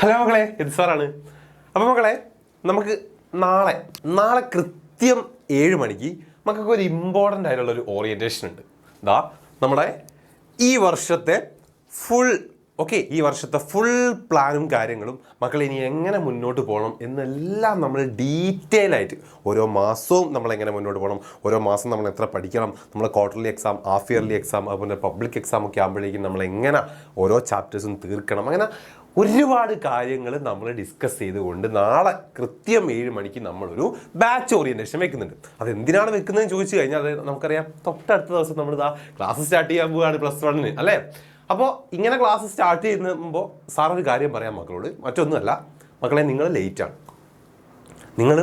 Hello മക്കളെ, ഇത് സാറാണ്. അപ്പോൾ മക്കളെ, നമുക്ക് നാളെ കൃത്യം 7 മണിക്ക് മക്കൾക്ക് ഒരു ഇമ്പോർട്ടൻ്റ് ആയിട്ടുള്ളൊരു ഓറിയൻറ്റേഷൻ ഉണ്ട്. നമ്മുടെ ഈ വർഷത്തെ ഫുൾ പ്ലാനും കാര്യങ്ങളും മക്കൾ ഇനി എങ്ങനെ മുന്നോട്ട് പോകണം എന്നെല്ലാം നമ്മൾ ഡീറ്റെയിൽ ആയിട്ട് ഓരോ മാസവും നമ്മൾ എങ്ങനെ മുന്നോട്ട് പോകണം, ഓരോ മാസം നമ്മൾ എത്ര പഠിക്കണം, നമ്മൾ quarterly exam, half yearly exam, അതുപോലെ പബ്ലിക് എക്സാം ഒക്കെ ആകുമ്പോഴേക്കും നമ്മൾ എങ്ങനെ ഓരോ ചാപ്റ്റേഴ്സും തീർക്കണം, അങ്ങനെ ഒരുപാട് കാര്യങ്ങൾ നമ്മൾ ഡിസ്കസ് ചെയ്തുകൊണ്ട് നാളെ കൃത്യം 7 മണിക്ക് നമ്മളൊരു ബാച്ച് ഓറിയൻറ്റേഷൻ വെക്കുന്നുണ്ട്. അതെന്തിനാണ് വെക്കുന്നതെന്ന് ചോദിച്ചു കഴിഞ്ഞാൽ അത് നമുക്കറിയാം, തൊട്ടടുത്ത ദിവസം നമ്മൾ ക്ലാസ് സ്റ്റാർട്ട് ചെയ്യാൻ പോവുകയാണ് +1 അല്ലേ. അപ്പോൾ ഇങ്ങനെ ക്ലാസ് സ്റ്റാർട്ട് ചെയ്യുമ്പോൾ സാർ ഒരു കാര്യം പറയാം മക്കളോട്, മറ്റൊന്നുമല്ല മക്കളെ, നിങ്ങൾ ലേറ്റാണ്. നിങ്ങൾ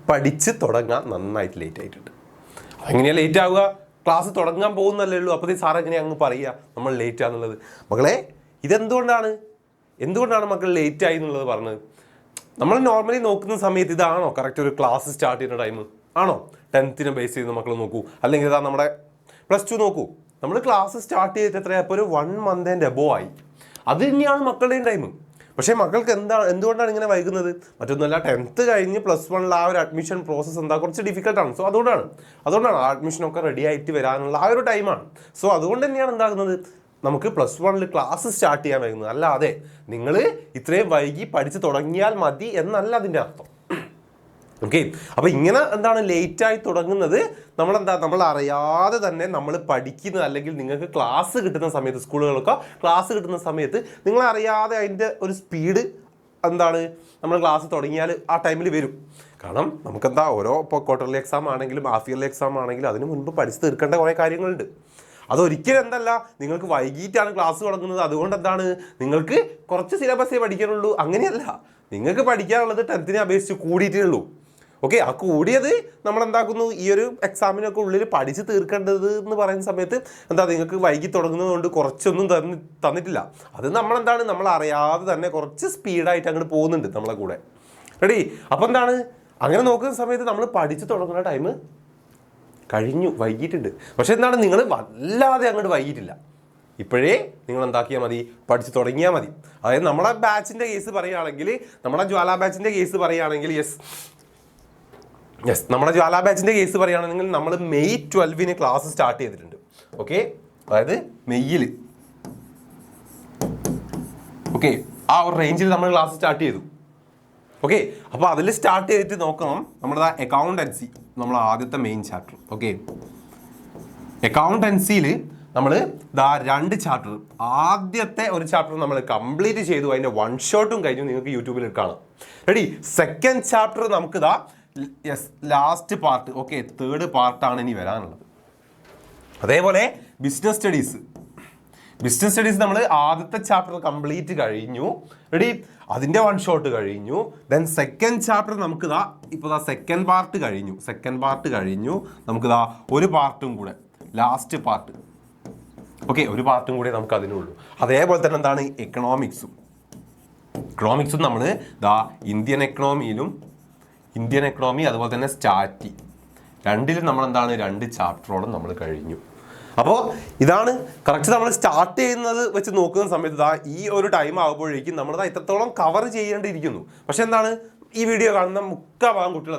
പഠിച്ച് തുടങ്ങാൻ നന്നായിട്ട് ലേറ്റ് ആയിട്ടുണ്ട്. എങ്ങനെയാണ് ലേറ്റ് ആവുക? ക്ലാസ് തുടങ്ങാൻ പോകുന്നല്ലേ ഉള്ളൂ. അപ്പോൾ സാർ എങ്ങനെയാണ് അങ്ങ് പറയുക നമ്മൾ ലേറ്റ് ആണെന്നുള്ളത്? മക്കളെ, എന്തുകൊണ്ടാണ് മക്കൾ ലേറ്റ് ആയി എന്നുള്ളത് പറഞ്ഞത്? നമ്മൾ നോർമലി നോക്കുന്ന സമയത്ത് ഇതാണോ കറക്റ്റ് ഒരു ക്ലാസ് സ്റ്റാർട്ട് ചെയ്യുന്ന ടൈം? ആണോ? 10th ബേസ് ചെയ്ത് മക്കൾ നോക്കൂ, അല്ലെങ്കിൽ ഇതാ നമ്മുടെ +2 നോക്കൂ. നമ്മൾ ക്ലാസ് സ്റ്റാർട്ട് ചെയ്തിട്ട് എത്രയാണ് ഇപ്പോൾ ഒരു 1 month and above ആയി. അത് തന്നെയാണ് മക്കളുടെയും ടൈം. പക്ഷേ മക്കൾക്ക് എന്തുകൊണ്ടാണ് ഇങ്ങനെ വൈകുന്നത്? മറ്റൊന്നുമല്ല, 10th കഴിഞ്ഞ് +1 ആ ഒരു അഡ്മിഷൻ പ്രോസസ്സ് കുറച്ച് ഡിഫിക്കൽട്ടാണ്. സോ അതുകൊണ്ടാണ് ആ അഡ്മിഷനൊക്കെ റെഡി ആയിട്ട് വരാനുള്ള ആ ഒരു ടൈമാണ്. സോ അതുകൊണ്ട് തന്നെയാണ് എന്താകുന്നത്, നമുക്ക് +1 ക്ലാസ് സ്റ്റാർട്ട് ചെയ്യാൻ വൈകുന്നത്. അല്ലാതെ നിങ്ങൾ ഇത്രയും വൈകി പഠിച്ച് തുടങ്ങിയാൽ മതി എന്നല്ല അതിൻ്റെ അർത്ഥം. ഓക്കെ, അപ്പോൾ ഇങ്ങനെ ലേറ്റായി തുടങ്ങുന്നത് നമ്മൾ അറിയാതെ തന്നെ നമ്മൾ പഠിക്കുന്നത്, അല്ലെങ്കിൽ നിങ്ങൾക്ക് ക്ലാസ് കിട്ടുന്ന സമയത്ത്, സ്കൂളുകളൊക്കെ ക്ലാസ് കിട്ടുന്ന സമയത്ത് നിങ്ങൾ അറിയാതെ അതിൻ്റെ ഒരു സ്പീഡ് നമ്മൾ ക്ലാസ് തുടങ്ങിയാൽ ആ ടൈമിൽ വരും. കാരണം ഓരോ ഇപ്പോൾ ക്വാർട്ടർലി എക്സാം ആണെങ്കിലും ഹാഫ് ഇയർലി എക്സാം ആണെങ്കിലും അതിന് മുൻപ് പഠിച്ച് തീർക്കേണ്ട കുറേ കാര്യങ്ങളുണ്ട്. അതൊരിക്കലും നിങ്ങൾക്ക് വൈകിട്ടാണ് ക്ലാസ് തുടങ്ങുന്നത്, അതുകൊണ്ട് നിങ്ങൾക്ക് കുറച്ച് സിലബസേ പഠിക്കാനുള്ളൂ, അങ്ങനെയല്ല. നിങ്ങൾക്ക് പഠിക്കാനുള്ളത് 10th അപേക്ഷിച്ച് കൂടിയിട്ടേ ഉള്ളൂ. ഓക്കെ, ആ കൂടിയത് നമ്മളെന്താക്കുന്നു, ഈ ഒരു എക്സാമിനൊക്കെ ഉള്ളിൽ പഠിച്ച് തീർക്കേണ്ടത് എന്ന് പറയുന്ന സമയത്ത് നിങ്ങൾക്ക് വൈകി തുടങ്ങുന്നത് കൊണ്ട് കുറച്ചൊന്നും തന്നിട്ടില്ല. അത് നമ്മൾ അറിയാതെ തന്നെ കുറച്ച് സ്പീഡായിട്ട് അങ്ങോട്ട് പോകുന്നുണ്ട് നമ്മളെ കൂടെ. റെഡി? അപ്പോൾ അങ്ങനെ നോക്കുന്ന സമയത്ത് നമ്മൾ പഠിച്ച് തുടങ്ങുന്ന ടൈം കഴിഞ്ഞു, വൈകിട്ടുണ്ട്. പക്ഷെ നിങ്ങൾ വല്ലാതെ അങ്ങോട്ട് വൈകിട്ടില്ല. ഇപ്പോഴേ നിങ്ങൾ എന്താക്കിയാൽ മതി, പഠിച്ച് തുടങ്ങിയാൽ മതി. അതായത് നമ്മുടെ ബാച്ചിൻ്റെ കേസ് പറയുകയാണെങ്കിൽ, നമ്മുടെ ജ്വാല ബാച്ചിൻ്റെ കേസ് പറയുകയാണെങ്കിൽ നമ്മുടെ ജ്വാല ബാച്ചിൻ്റെ കേസ് പറയുകയാണെങ്കിൽ നമ്മൾ May 12 ക്ലാസ് സ്റ്റാർട്ട് ചെയ്തിട്ടുണ്ട്. ഓക്കെ, അതായത് മെയ്യിൽ ആ ഒരു റേഞ്ചിൽ നമ്മൾ ക്ലാസ് സ്റ്റാർട്ട് ചെയ്തു. ഓക്കെ, അപ്പോൾ അതിൽ സ്റ്റാർട്ട് ചെയ്തിട്ട് നോക്കണം, നമ്മുടെ അക്കൗണ്ടൻസി, നമ്മൾ ആദ്യത്തെ മെയിൻ ചാപ്റ്റർ. ഓക്കെ, അക്കൗണ്ടൻസിയിൽ നമ്മൾ 2 ചാപ്റ്റർ, ആദ്യത്തെ ഒരു ചാപ്റ്റർ നമ്മൾ കംപ്ലീറ്റ് ചെയ്തു, അതിൻ്റെ 1 ഷോട്ടും കഴിഞ്ഞു, നിങ്ങൾക്ക് യൂട്യൂബിൽ കാണാം. റെഡി? സെക്കൻഡ് ചാപ്റ്റർ നമുക്ക് ലാസ്റ്റ് പാർട്ട്, 3rd പാർട്ടാണ് ഇനി വരാനുള്ളത്. അതേപോലെ ബിസിനസ് സ്റ്റഡീസ് നമ്മൾ ആദ്യത്തെ ചാപ്റ്റർ കംപ്ലീറ്റ് കഴിഞ്ഞു. റെഡി? അതിൻ്റെ 1 ഷോട്ട് കഴിഞ്ഞു. ദെൻ സെക്കൻഡ് ചാപ്റ്റർ നമുക്ക് ഇപ്പോൾ സെക്കൻഡ് പാർട്ട് കഴിഞ്ഞു. നമുക്ക് ഒരു പാർട്ടും കൂടെ, ലാസ്റ്റ് പാർട്ട്. ഓക്കെ, ഒരു പാർട്ടും കൂടെ നമുക്ക് അതിനുള്ളൂ. അതേപോലെ തന്നെ എക്കണോമിക്സും നമ്മൾ ഇന്ത്യൻ എക്കണോമി അതുപോലെ തന്നെ സ്റ്റാറ്റി, രണ്ടിലും നമ്മൾ 2 ചാപ്റ്ററോളം നമ്മൾ കഴിഞ്ഞു. അപ്പോൾ ഇതാണ് കറക്റ്റ് നമ്മൾ സ്റ്റാർട്ട് ചെയ്യുന്നത് വെച്ച് നോക്കുന്ന സമയത്ത് ഈ ഒരു ടൈം ആകുമ്പോഴേക്കും നമ്മൾ ഇത്രത്തോളം കവർ ചെയ്യേണ്ടിയിരിക്കുന്നു. പക്ഷെ ഈ വീഡിയോ കാണുന്ന മുക്കാഭാഗം കുട്ടികൾ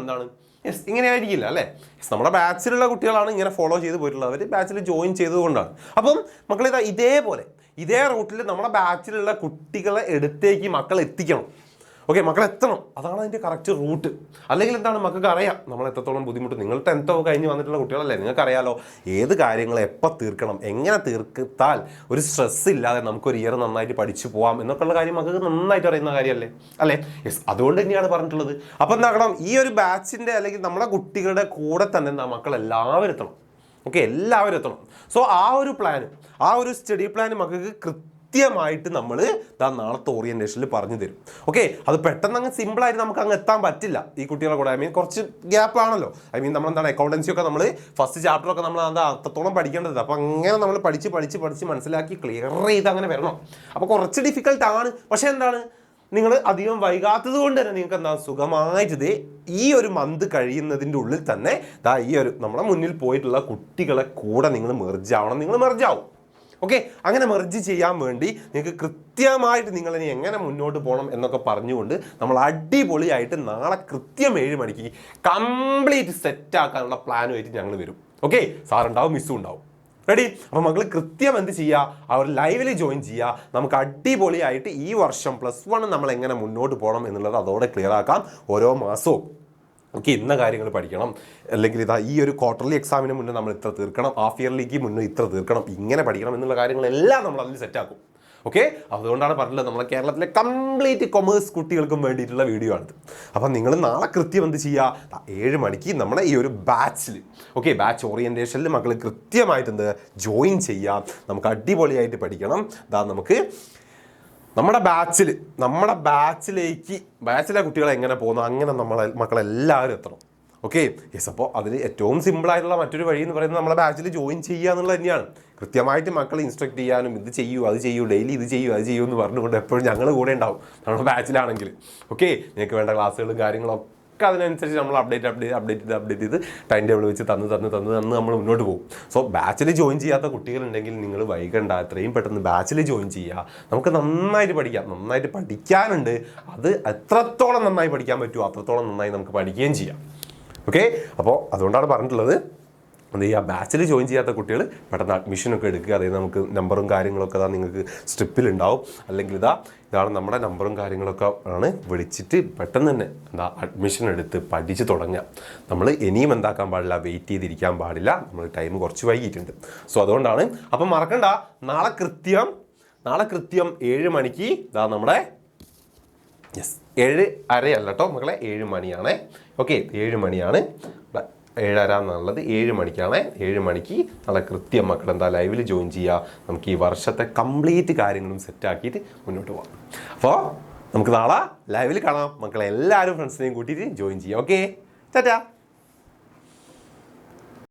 ഇങ്ങനെ ആയിരിക്കില്ല അല്ലേ. നമ്മുടെ ബാച്ചിലുള്ള കുട്ടികളാണ് ഇങ്ങനെ ഫോളോ ചെയ്ത് പോയിട്ടുള്ളത്, അവർ ബാച്ചിൽ ജോയിൻ ചെയ്തുകൊണ്ടാണ്. അപ്പം മക്കൾ ഇതേ റൂട്ടിൽ നമ്മുടെ ബാച്ചിലുള്ള കുട്ടികളെ എടുത്തേക്ക് മക്കൾ എത്തിക്കണം. ഓക്കെ, മക്കൾ എത്തണം, അതാണ് അതിൻ്റെ കറക്റ്റ് റൂട്ട്. അല്ലെങ്കിൽ മക്കൾക്ക് അറിയാം നമ്മൾ എത്രത്തോളം ബുദ്ധിമുട്ട്. നിങ്ങൾ 10th കഴിഞ്ഞ് വന്നിട്ടുള്ള കുട്ടികളല്ലേ, നിങ്ങൾക്കറിയാലോ ഏത് കാര്യങ്ങൾ എപ്പോൾ തീർക്കണം, എങ്ങനെ തീർത്താൽ ഒരു സ്ട്രെസ് ഇല്ലാതെ നമുക്കൊരു ഇയർ നന്നായിട്ട് പഠിച്ചു പോകാം എന്നൊക്കെയുള്ള കാര്യം മക്കൾക്ക് നന്നായിട്ട് അറിയുന്ന കാര്യമല്ലേ അല്ലേ. അതുകൊണ്ട് തന്നെയാണ് പറഞ്ഞിട്ടുള്ളത്. അപ്പം ഈ ഒരു ബാച്ചിൻ്റെ അല്ലെങ്കിൽ നമ്മുടെ കുട്ടികളുടെ കൂടെ തന്നെ മക്കൾ എല്ലാവരും എത്തണം. ഓക്കെ, എല്ലാവരും എത്തണം. സോ ആ ഒരു സ്റ്റഡി പ്ലാൻ മക്കൾക്ക് കൃത്യമായിട്ട് നമ്മൾ നാളത്തെ ഓറിയൻറ്റേഷനിൽ പറഞ്ഞു തരും. ഓക്കെ, അത് പെട്ടെന്ന് സിമ്പിളായിട്ട് നമുക്ക് എത്താൻ പറ്റില്ല ഈ കുട്ടികളെ കൂടെ. കുറച്ച് ഗ്യാപ്പാണല്ലോ. നമ്മൾ അക്കൗണ്ടൻസി ഒക്കെ നമ്മൾ ഫസ്റ്റ് ചാപ്റ്ററൊക്കെ നമ്മൾ അത്രത്തോളം പഠിക്കേണ്ടത്. അപ്പോൾ അങ്ങനെ നമ്മൾ പഠിച്ച് മനസ്സിലാക്കി ക്ലിയർ ചെയ്ത് അങ്ങനെ വരണം. അപ്പോൾ കുറച്ച് ഡിഫിക്കൽട്ടാണ്. പക്ഷേ നിങ്ങൾ അധികം വൈകാത്തത് കൊണ്ട് തന്നെ നിങ്ങൾക്ക് സുഖമായിട്ട് ഈ ഒരു മന്ത് കഴിയുന്നതിൻ്റെ ഉള്ളിൽ തന്നെ ഈ ഒരു നമ്മുടെ മുന്നിൽ പോയിട്ടുള്ള കുട്ടികളെ കൂടെ നിങ്ങൾ മെർജ് ആവും. ഓക്കെ, അങ്ങനെ മെർജ് ചെയ്യാൻ വേണ്ടി നിങ്ങൾക്ക് കൃത്യമായിട്ട് നിങ്ങളിനി എങ്ങനെ മുന്നോട്ട് പോകണം എന്നൊക്കെ പറഞ്ഞുകൊണ്ട് നമ്മൾ അടിപൊളിയായിട്ട് നാളെ കൃത്യം 7 മണിക്ക് കംപ്ലീറ്റ് സെറ്റ് ആക്കാനുള്ള പ്ലാനുമായിട്ട് ഞങ്ങൾ വരും. ഓക്കെ, സാറുണ്ടാവും, മിസ്സും ഉണ്ടാവും. റെഡി? അപ്പോൾ മക്കൾ കൃത്യം എന്ത് ചെയ്യുക, അവർ ലൈവിൽ ജോയിൻ ചെയ്യുക. നമുക്ക് അടിപൊളിയായിട്ട് ഈ വർഷം +1 നമ്മൾ എങ്ങനെ മുന്നോട്ട് പോകണം എന്നുള്ളത് അതോടെ ക്ലിയർ ആക്കാം. ഓരോ മാസവും ഓക്കെ ഇന്ന കാര്യങ്ങൾ പഠിക്കണം, അല്ലെങ്കിൽ ഇതാ ഈ ഒരു ക്വാർട്ടർലി എക്സാമിന് മുന്നേ നമ്മൾ ഇത്ര തീർക്കണം, ഹാഫ് ഇയർലിക്ക് മുന്നേ ഇത്ര തീർക്കണം, ഇങ്ങനെ പഠിക്കണം എന്നുള്ള കാര്യങ്ങളെല്ലാം നമ്മൾ അതിൽ സെറ്റാക്കും. ഓക്കെ, അതുകൊണ്ടാണ് പറഞ്ഞത് നമ്മളെ കേരളത്തിലെ കംപ്ലീറ്റ് കൊമേഴ്സ് കുട്ടികൾക്കും വേണ്ടിയിട്ടുള്ള വീഡിയോ ആണിത്. അപ്പം നിങ്ങൾ നാളെ കൃത്യം എന്ത് ചെയ്യുക, 7 മണിക്ക് നമ്മുടെ ഈ ഒരു ബാച്ചിൽ ഓക്കെ ബാച്ച് ഓറിയൻറ്റേഷനിൽ മക്കൾ കൃത്യമായിട്ട് എന്ത് ജോയിൻ ചെയ്യാം. നമുക്ക് അടിപൊളിയായിട്ട് പഠിക്കണം. നമുക്ക് നമ്മുടെ ബാച്ചിലെ കുട്ടികളെ എങ്ങനെ പോകുന്നു അങ്ങനെ മക്കളെല്ലാവരും എത്തണം. Okay yes. അപ്പോൾ അതിൽ ഏറ്റവും സിമ്പിളായിട്ടുള്ള മറ്റൊരു വഴി എന്ന് പറയുന്നത് നമ്മളെ ബാച്ചിൽ ജോയിൻ ചെയ്യുക എന്നുള്ളത് തന്നെയാണ്. കൃത്യമായിട്ട് മക്കളെ ഇൻസ്ട്രക്ട് ചെയ്യാനും ഇത് ചെയ്യൂ അത് ചെയ്യൂ ഡെയിലി ഇത് ചെയ്യൂ അത് ചെയ്യൂ എന്ന് പറഞ്ഞുകൊണ്ട് എപ്പോഴും ഞങ്ങൾ കൂടെ ഉണ്ടാവും നമ്മുടെ ബാച്ചിലാണെങ്കിൽ. ഓക്കെ, നിങ്ങൾക്ക് വേണ്ട ക്ലാസ്സുകളും കാര്യങ്ങളൊക്കെ അതിനനുസരിച്ച് നമ്മൾ അപ്ഡേറ്റ് ചെയ്ത് ടൈം ടേബിൾ വെച്ച് തന്ന് നമ്മൾ മുന്നോട്ട് പോകും. സോ ബാച്ചിൽ ജോയിൻ ചെയ്യാത്ത കുട്ടികളുണ്ടെങ്കിൽ നിങ്ങൾ വൈകണ്ട, എത്രയും പെട്ടെന്ന് ബാച്ചിൽ ജോയിൻ ചെയ്യുക. നമുക്ക് നന്നായിട്ട് പഠിക്കാം, നന്നായിട്ട് പഠിക്കാനുണ്ട്. അത് എത്രത്തോളം നന്നായി പഠിക്കാൻ പറ്റുമോ അത്രത്തോളം നന്നായി നമുക്ക് പഠിക്കുകയും ചെയ്യാം. ഓക്കെ, അപ്പോൾ അതുകൊണ്ടാണ് പറഞ്ഞിട്ടുള്ളത് എന്ത് ചെയ്യുക, ബാച്ചിൽ ജോയിൻ ചെയ്യാത്ത കുട്ടികൾ പെട്ടെന്ന് അഡ്മിഷനൊക്കെ എടുക്കുക. അതായത് നമുക്ക് നമ്പറും കാര്യങ്ങളൊക്കെ നിങ്ങൾക്ക് സ്ട്രിപ്പിലുണ്ടാവും. അല്ലെങ്കിൽ ഇതാണ് നമ്മുടെ നമ്പറും കാര്യങ്ങളൊക്കെ ആണ്, വിളിച്ചിട്ട് പെട്ടെന്ന് തന്നെ അഡ്മിഷൻ എടുത്ത് പഠിച്ച് തുടങ്ങുക. നമ്മൾ ഇനിയും എന്താക്കാൻ പാടില്ല, വെയിറ്റ് ചെയ്തിരിക്കാൻ പാടില്ല. നമ്മൾ ടൈം കുറച്ച് വൈകിയിട്ടുണ്ട്. സോ അതുകൊണ്ടാണ്. അപ്പം മറക്കണ്ട, നാളെ കൃത്യം 7 മണിക്ക് നമ്മുടെ 7:30 അല്ല കേട്ടോ മക്കളെ, 7 മണിയാണ്. ഓക്കെ, 7 മണിയാണ്. 7:30 എന്നുള്ളത് 7 മണിക്കാണ്. 7 മണിക്ക് നല്ല കൃത്യം മക്കൾ ലൈവിൽ ജോയിൻ ചെയ്യുക. നമുക്ക് ഈ വർഷത്തെ കംപ്ലീറ്റ് കാര്യങ്ങളും സെറ്റാക്കിയിട്ട് മുന്നോട്ട് പോകാം. അപ്പോൾ നമുക്ക് നാളെ ലൈവിൽ കാണാം. മക്കളെ എല്ലാവരും ഫ്രണ്ട്സിനെയും കൂട്ടിയിട്ട് ജോയിൻ ചെയ്യാം. ഓക്കെ, ടാറ്റാ.